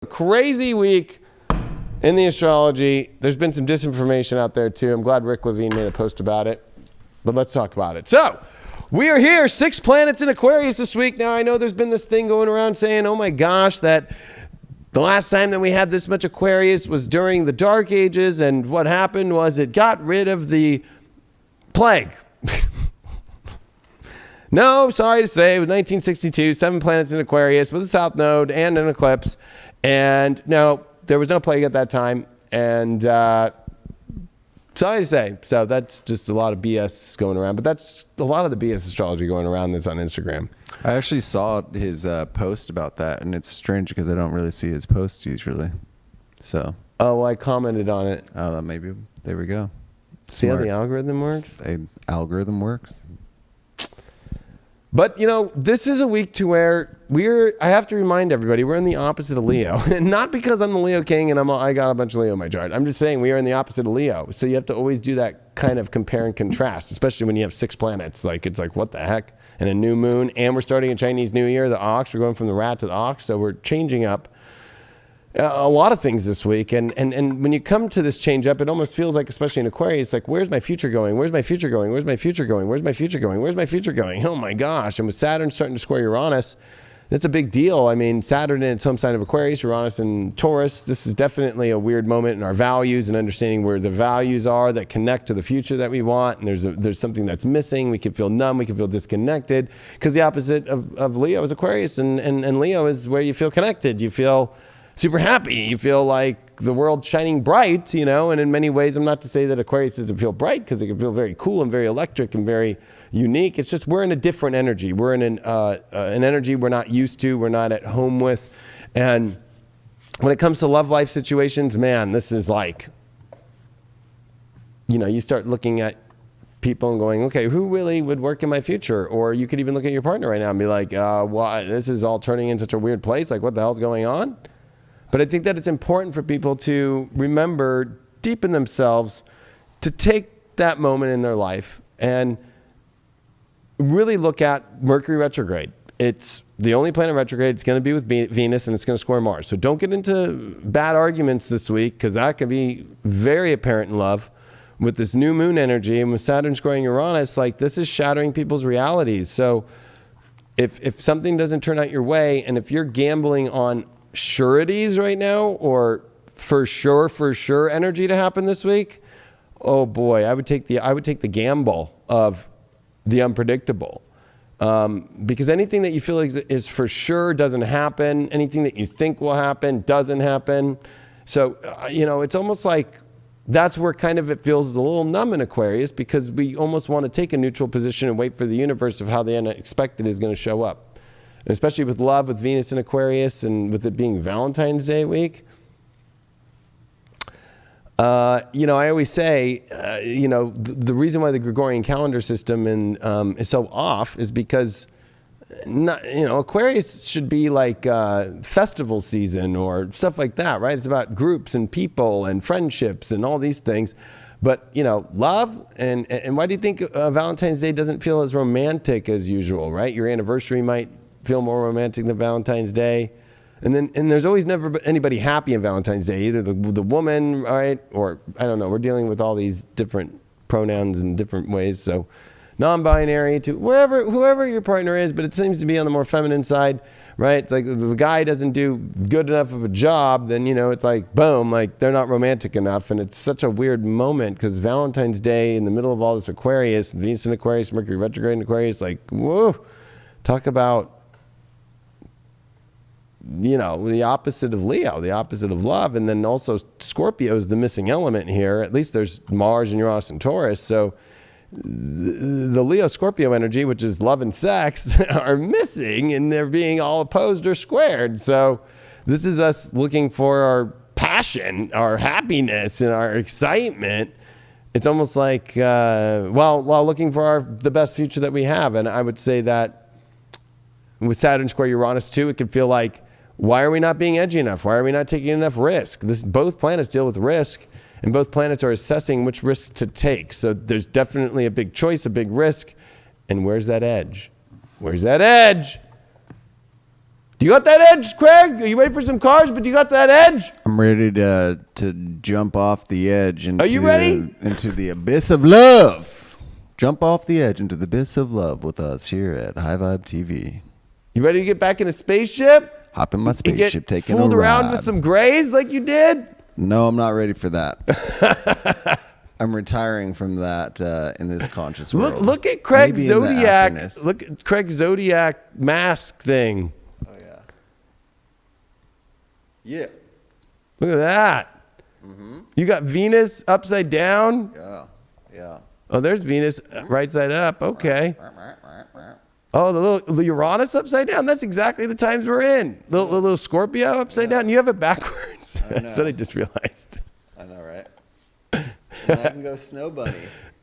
Crazy week in the astrology. There's been some disinformation out there too. I'm glad Rick Levine made a post about it, but let's talk about it. So we are here, 6 planets in Aquarius this week. Now I know there's been this thing going around saying, oh my gosh, that the last time that we had this much Aquarius was during the Dark Ages, and what happened was it got rid of the plague. No, sorry to say, it was 1962, 7 planets in Aquarius with a south node and an eclipse. And no, there was no plague at that time. And sorry to say, so that's just a lot of BS going around. But that's a lot of the BS astrology going around that's on Instagram. I actually saw his post about that, and it's strange because I don't really see his posts usually. So. Oh, well, I commented on it. Oh, maybe. There we go. See how the algorithm works? Algorithm works. But, you know, this is a week to where I have to remind everybody, we're in the opposite of Leo. And not because I'm the Leo king and I got a bunch of Leo in my chart. I'm just saying we are in the opposite of Leo. So you have to always do that kind of compare and contrast, especially when you have 6 planets. Like, it's like, what the heck? And a new moon. And we're starting a Chinese New Year, the ox. We're going from the rat to the ox. So we're changing up a lot of things this week. And when you come to this change up, it almost feels like, especially in Aquarius, like, where's my future going? Where's my future going? Where's my future going? Where's my future going? Where's my future going? Oh my gosh. And with Saturn starting to square Uranus, that's a big deal. I mean, Saturn in its home sign of Aquarius, Uranus in Taurus. This is definitely a weird moment in our values and understanding where the values are that connect to the future that we want. And there's something that's missing. We can feel numb. We can feel disconnected, because the opposite of Leo is Aquarius, and Leo is where you feel connected. You feel super happy. You feel like the world's shining bright, you know, and in many ways, I'm not to say that Aquarius doesn't feel bright, because it can feel very cool and very electric and very unique. It's just we're in a different energy. We're in an energy we're not used to, we're not at home with. And when it comes to love life situations, man, this is like, you know, you start looking at people and going, okay, who really would work in my future? Or you could even look at your partner right now and be like, why? This is all turning in such a weird place. Like, what the hell's going on? But I think that it's important for people to remember deep in themselves to take that moment in their life and really look at Mercury retrograde. It's the only planet retrograde. It's going to be with Venus, and it's going to square Mars. So don't get into bad arguments this week, because that can be very apparent in love with this new moon energy. And with Saturn squaring Uranus, like, this is shattering people's realities. So if something doesn't turn out your way, and if you're gambling on sureties right now, or for sure energy to happen this week, oh boy, I would take the gamble of the unpredictable, because anything that you feel is for sure doesn't happen. Anything that you think will happen doesn't happen. So you know, it's almost like that's where kind of it feels a little numb in Aquarius, because we almost want to take a neutral position and wait for the universe of how the unexpected is going to show up. And especially with love, with Venus in Aquarius, and with it being Valentine's Day week. You know, I always say, you know, the reason why the Gregorian calendar system is so off is because, Aquarius should be like festival season or stuff like that, right? It's about groups and people and friendships and all these things. But, you know, love, and why do you think Valentine's Day doesn't feel as romantic as usual, right? Your anniversary might feel more romantic than Valentine's Day. And there's always never anybody happy in Valentine's Day, either the woman, right? Or, I don't know, we're dealing with all these different pronouns in different ways. So non-binary to whoever your partner is, but it seems to be on the more feminine side, right? It's like if the guy doesn't do good enough of a job, then, you know, it's like, boom, like they're not romantic enough. And it's such a weird moment, because Valentine's Day in the middle of all this Aquarius, Venus in Aquarius, Mercury retrograde in Aquarius, like, whoa, talk about, you know, the opposite of Leo, the opposite of love. And then also Scorpio is the missing element here. At least there's Mars and Uranus and Taurus. So the Leo Scorpio energy, which is love and sex, are missing, and they're being all opposed or squared. So this is us looking for our passion, our happiness, and our excitement. It's almost like, while looking for the best future that we have. And I would say that with Saturn square Uranus too, it can feel like, why are we not being edgy enough? Why are we not taking enough risk? Both planets deal with risk. And both planets are assessing which risks to take. So there's definitely a big choice, a big risk. And where's that edge? Where's that edge? Do you got that edge, Craig? Are you ready for some cars? But do you got that edge? I'm ready to jump off the edge into, Are you ready? Into the abyss of love. Jump off the edge into the abyss of love with us here at High Vibe TV. You ready to get back in a spaceship? Hop in my spaceship, taking a fooled around ride. with some grays like you did? No, I'm not ready for that. I'm retiring from that in this conscious world. Look at Craig's Maybe in the Zodiac. afternoon. Look at Craig's Zodiac mask thing. Oh yeah. Yeah. Look at that. You got Venus upside down. Yeah. Yeah. Oh, there's Venus right side up. Okay. Oh, the little Uranus upside down. That's exactly the times we're in. The little Scorpio upside down. You have it backwards. That's what I just realized. I know, right? And I can go snow bunny.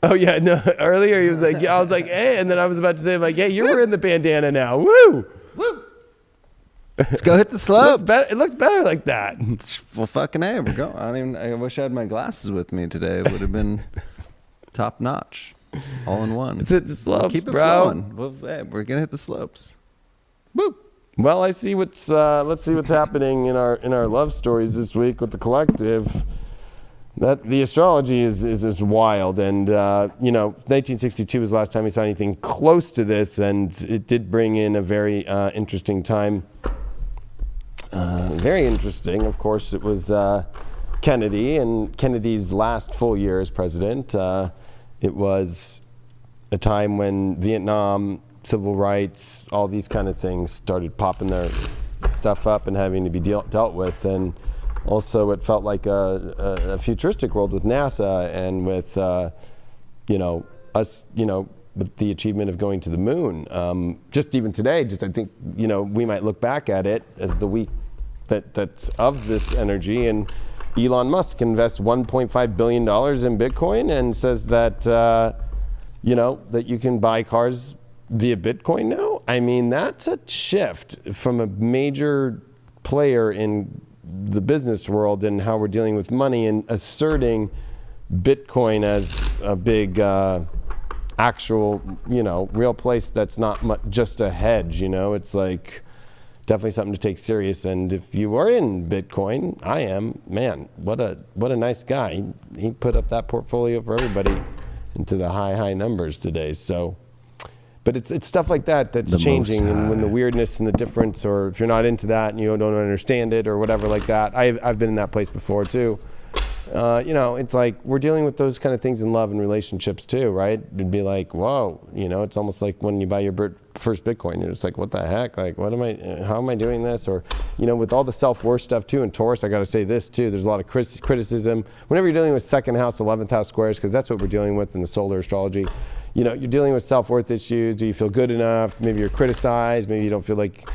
Oh yeah, no. Earlier he was like, yeah, I was like, hey, and then I was about to say, like, hey, you're wearing the bandana now. Woo! Woo! Let's go hit the slopes. It looks better like that. Well, fucking A, we're going. I wish I had my glasses with me today. It would have been top notch. All in one. Let's hit the slopes, Keep it bro. flowing. Well, hey, we're gonna hit the slopes. Woo! Well, I see what's. Let's see what's happening in our love stories this week with the collective. That the astrology is wild, and 1962 was the last time we saw anything close to this, and it did bring in a very interesting time. Very interesting, of course. It was Kennedy and Kennedy's last full year as president. It was a time when Vietnam, civil rights, all these kind of things started popping their stuff up and having to be dealt with, and also it felt like a futuristic world with NASA and with us, with the achievement of going to the moon. Just even today, I think we might look back at it as the week that's of this energy. And Elon Musk invests $1.5 billion in Bitcoin and says that that you can buy cars via Bitcoin now. I mean, that's a shift from a major player in the business world and how we're dealing with money and asserting Bitcoin as a big actual, real place that's not just a hedge. It's like definitely something to take serious. And if you are in Bitcoin, I am, man, what a nice guy. He put up that portfolio for everybody into the high numbers today. So, but it's stuff like that that's changing, and when the weirdness and the difference, or if you're not into that and you don't understand it or whatever like that. I've been in that place before too. It's like we're dealing with those kind of things in love and relationships too, right? It'd be like, whoa, it's almost like when you buy your first Bitcoin, you're just like, what the heck? Like, how am I doing this? Or, with all the self-worth stuff too in Taurus, I got to say this too, there's a lot of criticism. Whenever you're dealing with second house, 11th house squares, because that's what we're dealing with in the solar astrology, you're dealing with self-worth issues. Do you feel good enough? Maybe you're criticized. Maybe you don't feel like,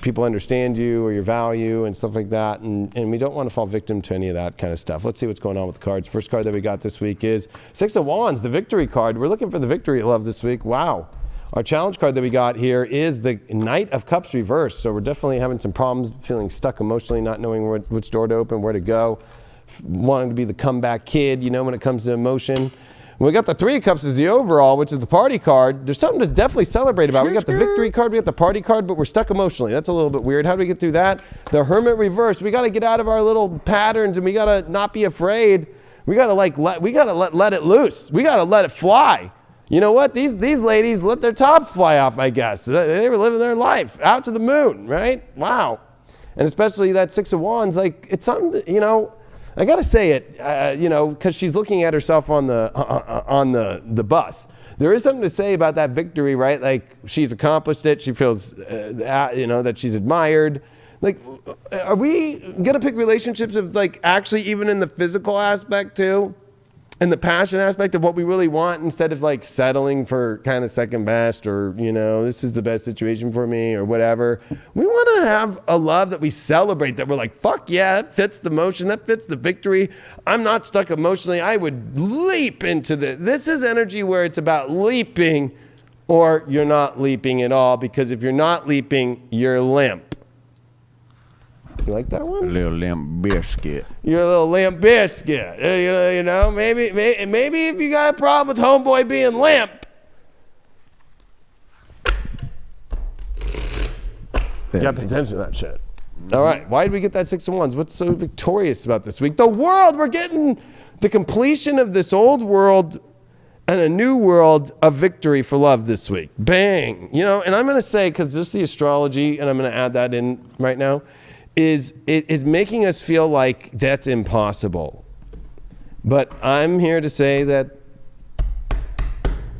people understand you or your value and stuff like that. And we don't want to fall victim to any of that kind of stuff. Let's see what's going on with the cards. First card that we got this week is Six of Wands, the victory card. We're looking for the victory love this week. Wow. Our challenge card that we got here is the Knight of Cups reversed. So we're definitely having some problems, feeling stuck emotionally, not knowing which door to open, where to go, wanting to be the comeback kid, when it comes to emotion. We got the Three of Cups as the overall, which is the party card. There's something to definitely celebrate about. We got the victory card, we got the party card, but we're stuck emotionally. That's a little bit weird. How do we get through that? The Hermit reversed. We got to get out of our little patterns, and we got to not be afraid. We got to let it loose. We got to let it fly. You know what? These ladies let their tops fly off, I guess. They were living their life out to the moon, right? Wow. And especially that Six of Wands, like it's something, I gotta say it, because she's looking at herself on the bus. There is something to say about that victory, right? Like she's accomplished it. She feels, that she's admired. Like, are we gonna pick relationships of like actually even in the physical aspect too, and the passion aspect of what we really want, instead of like settling for kind of second best, or this is the best situation for me or whatever. We want to have a love that we celebrate, that we're like, fuck yeah, that fits the motion, that fits the victory. I'm not stuck emotionally. I would leap into this is energy where it's about leaping, or you're not leaping at all, because if you're not leaping, you're limp. You like that A one? little limp biscuit. You're a little limp biscuit. You know, maybe if you got a problem with homeboy being limp, you got to pay attention to that shit. All right. Why did we get that 6 of Wands? What's so victorious about this week? The world. We're getting the completion of this old world and a new world of victory for love this week. Bang. You know, and I'm going to say, because this is the astrology, and I'm going to add that in right now, is making us feel like that's impossible. But I'm here to say that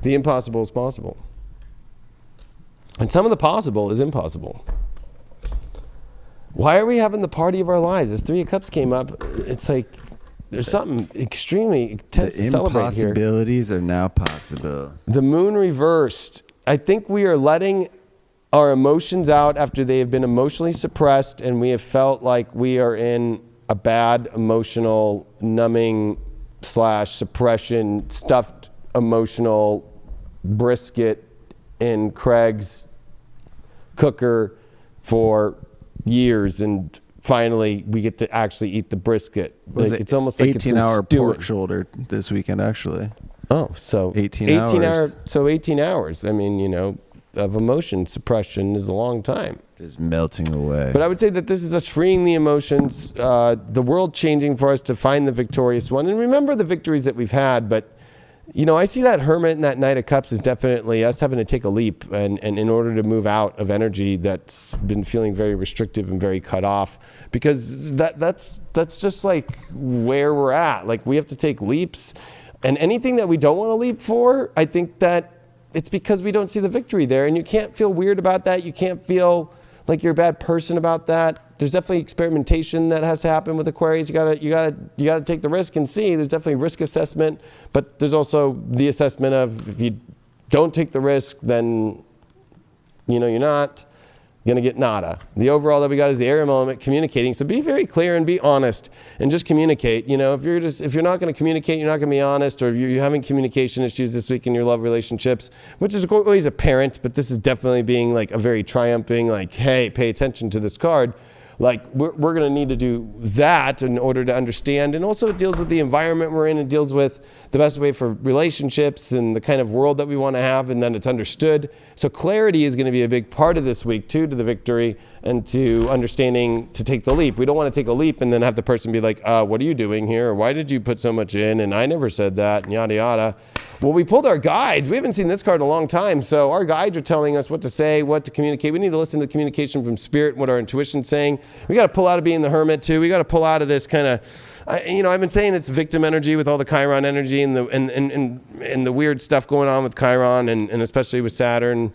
the impossible is possible. And some of the possible is impossible. Why are we having the party of our lives? As 3 of Cups came up, it's like there's something extremely intense to celebrate here. The impossibilities are now possible. The moon reversed. I think we are letting our emotions out after they have been emotionally suppressed, and we have felt like we are in a bad emotional numbing / suppression, stuffed emotional brisket in Craig's cooker for years, and finally we get to actually eat the brisket. It's almost like 18-hour pork shoulder this weekend, actually. Oh, so 18 hours. So 18 hours. I mean, you know, of emotion suppression is a long time. Just melting away. But I would say that this is us freeing the emotions, the world changing for us to find the victorious one. And remember the victories that we've had, but you know, I see that Hermit and that Knight of Cups is definitely us having to take a leap and in order to move out of energy that's been feeling very restrictive and very cut off, because that's just like where we're at. Like we have to take leaps, and anything that we don't want to leap for, I think that it's because we don't see the victory there, and you can't feel weird about that. You can't feel like you're a bad person about that. There's definitely experimentation that has to happen with Aquarius. You gotta take the risk and see. There's definitely risk assessment, but there's also the assessment of if you don't take the risk, then you know you're not gonna get nada. The overall that we got is the air element, communicating. So be very clear and be honest and just communicate. You know, if you're not gonna communicate, you're not gonna be honest, or if you're having communication issues this week in your love relationships, which is always apparent, but this is definitely being like a very triumphing, like, hey, pay attention to this card. Like we're going to need to do that in order to understand. And also it deals with the environment we're in. It deals with the best way for relationships and the kind of world that we want to have, and then it's understood. So clarity is going to be a big part of this week too, to the victory and to understanding to take the leap. We don't want to take a leap and then have the person be like, what are you doing here? Or why did you put so much in? And I never said that, and yada, yada. Well, we pulled our guides. We haven't seen this card in a long time. So our guides are telling us what to say, what to communicate. We need to listen to the communication from spirit, what our intuition's saying. We got to pull out of being the hermit too. We got to pull out of this kind of, I've been saying it's victim energy with all the Chiron energy and the weird stuff going on with Chiron and especially with Saturn.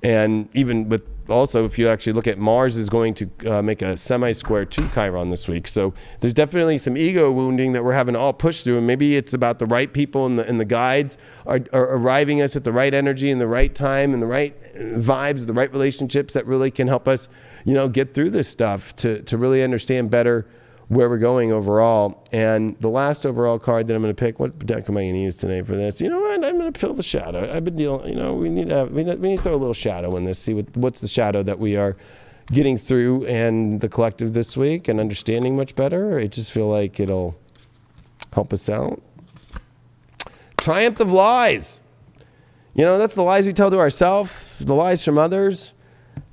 And even with also, if you actually look at Mars is going to make a semi-square to Chiron this week. So there's definitely some ego wounding that we're having to all push through. And maybe it's about the right people and the guides are arriving us at the right energy and the right time and the right vibes, the right relationships that really can help us, get through this stuff to really understand better where we're going overall. And the last overall card that I'm going to pick, what deck am I going to use today for this? You know what? I'm going to fill the shadow. I've been dealing, we need to throw a little shadow in this, see what's the shadow that we are getting through and the collective this week and understanding much better. I just feel like it'll help us out. Triumph of lies. That's the lies we tell to ourselves, the lies from others.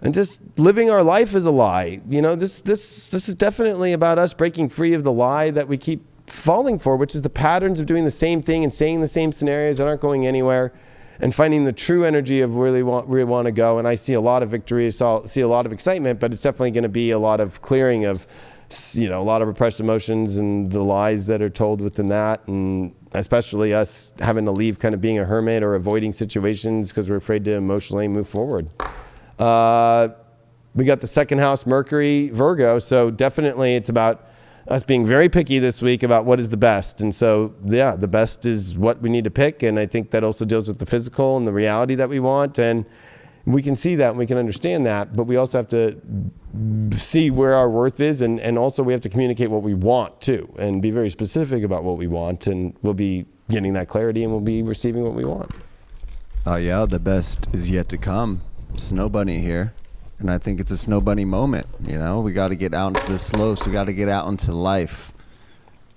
And just living our life as a lie. This is definitely about us breaking free of the lie that we keep falling for, which is the patterns of doing the same thing and saying the same scenarios that aren't going anywhere, and finding the true energy of where we want to go. And I see a lot of victory, so I see a lot of excitement, but it's definitely going to be a lot of clearing of, a lot of repressed emotions and the lies that are told within that, and especially us having to leave kind of being a hermit or avoiding situations because we're afraid to emotionally move forward. We got the second house, Mercury, Virgo. So definitely it's about us being very picky this week about what is the best. And so, yeah, the best is what we need to pick. And I think that also deals with the physical and the reality that we want. And we can see that and we can understand that, but we also have to see where our worth is. And also we have to communicate what we want too, and be very specific about what we want. And we'll be getting that clarity and we'll be receiving what we want. Oh yeah, the best is yet to come. Snow Bunny here. And I think it's a snow bunny moment. You know, we got to get out into the slopes. We got to get out into life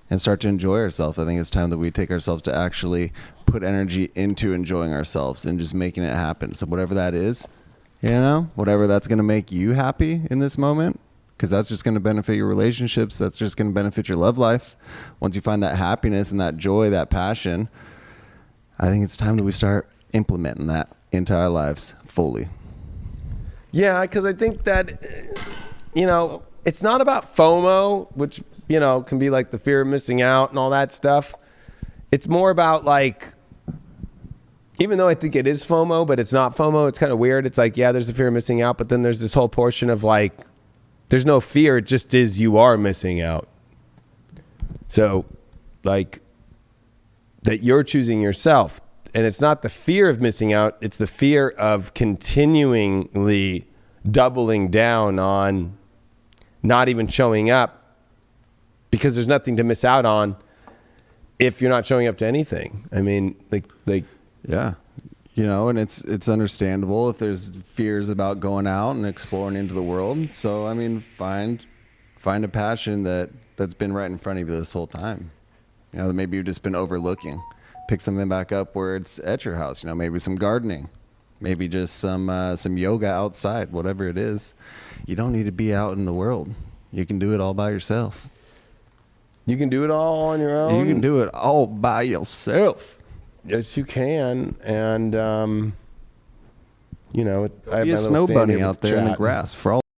and start to enjoy ourselves. I think it's time that we take ourselves to actually put energy into enjoying ourselves and just making it happen. So whatever that is, you know, whatever that's going to make you happy in this moment, because that's just going to benefit your relationships. That's just going to benefit your love life. Once you find that happiness and that joy, that passion, I think it's time that we start implementing that into our lives fully. Yeah, because I think that, you know, it's not about FOMO, which, you know, can be like the fear of missing out and all that stuff. It's more about like, even though I think it is FOMO, but it's not FOMO. It's kind of weird. It's like, yeah, there's the fear of missing out, but then there's this whole portion of like, there's no fear. It just is you are missing out. So, like, that you're choosing yourself. And it's not the fear of missing out. It's the fear of continually doubling down on not even showing up because there's nothing to miss out on if you're not showing up to anything. I mean, like, yeah, you know, and it's understandable if there's fears about going out and exploring into the world. So, I mean, find a passion that's been right in front of you this whole time. You know, that maybe you've just been overlooking. Pick something back up where it's at your house. You know, maybe some gardening, maybe just some yoga outside, whatever it is. You don't need to be out in the world. You can do it all by yourself. you can do it all on your own. You can do it all by yourself. Yes, you can. And, you know, I have Be a my little snow fan bunny here with out there in the chat. grass for all